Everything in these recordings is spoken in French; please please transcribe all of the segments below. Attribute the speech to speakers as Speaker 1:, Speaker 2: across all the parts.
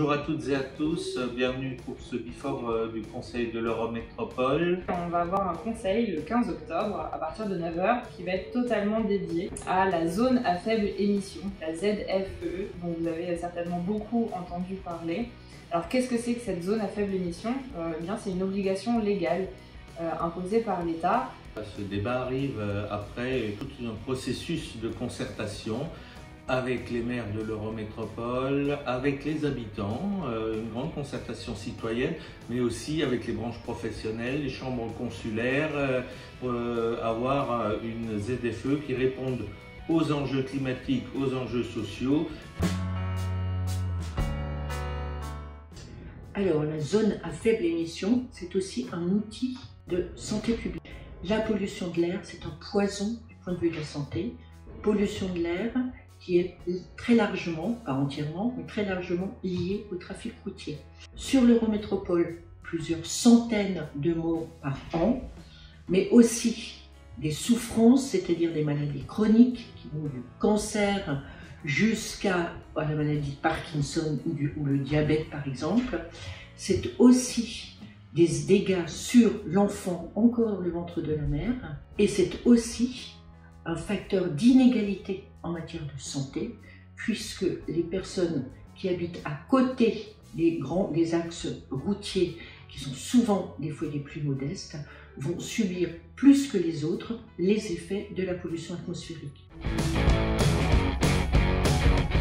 Speaker 1: Bonjour à toutes et à tous, bienvenue pour ce before du Conseil de l'Eurométropole.
Speaker 2: On va avoir un conseil le 15 octobre à partir de 9 h qui va être totalement dédié à la zone à faible émission, la ZFE, dont vous avez certainement beaucoup entendu parler. Alors qu'est-ce que c'est que cette zone à faible émission? Bien, c'est une obligation légale imposée par l'État.
Speaker 1: Ce débat arrive après tout un processus de concertation avec les maires de l'Eurométropole, avec les habitants, une grande concertation citoyenne, mais aussi avec les branches professionnelles, les chambres consulaires, pour avoir une ZFE qui réponde aux enjeux climatiques, aux enjeux sociaux.
Speaker 3: Alors, la zone à faible émission, c'est aussi un outil de santé publique. La pollution de l'air, c'est un poison du point de vue de la santé. Pollution de l'air qui est très largement, pas entièrement, mais très largement liée au trafic routier. Sur l'Eurométropole, plusieurs centaines de morts par an, mais aussi des souffrances, c'est-à-dire des maladies chroniques qui vont du cancer jusqu'à la maladie de Parkinson ou le diabète par exemple. C'est aussi des dégâts sur l'enfant encore dans le ventre de la mère, et c'est aussi un facteur d'inégalité en matière de santé, puisque les personnes qui habitent à côté des axes routiers, qui sont souvent des foyers plus modestes, vont subir plus que les autres les effets de la pollution atmosphérique.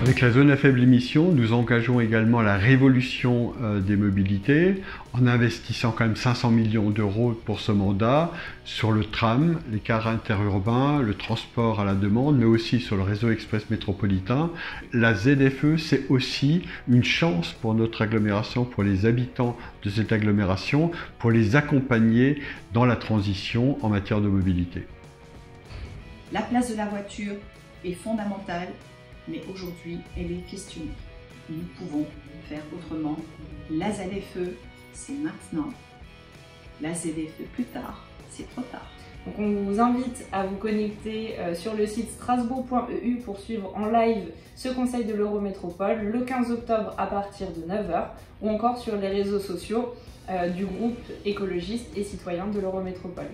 Speaker 4: Avec la zone à faible émission, nous engageons également la révolution des mobilités en investissant quand même 500 millions d'euros pour ce mandat sur le tram, les cars interurbains, le transport à la demande, mais aussi sur le réseau express métropolitain. La ZFE, c'est aussi une chance pour notre agglomération, pour les habitants de cette agglomération, pour les accompagner dans la transition en matière de mobilité.
Speaker 5: La place de la voiture est fondamentale, mais aujourd'hui, elle est questionnée. Nous pouvons faire autrement. La ZFE, c'est maintenant. La ZFE plus tard, c'est trop tard.
Speaker 2: Donc on vous invite à vous connecter sur le site strasbourg.eu pour suivre en live ce conseil de l'Eurométropole le 15 octobre à partir de 9 h ou encore sur les réseaux sociaux du groupe écologiste et citoyen de l'Eurométropole.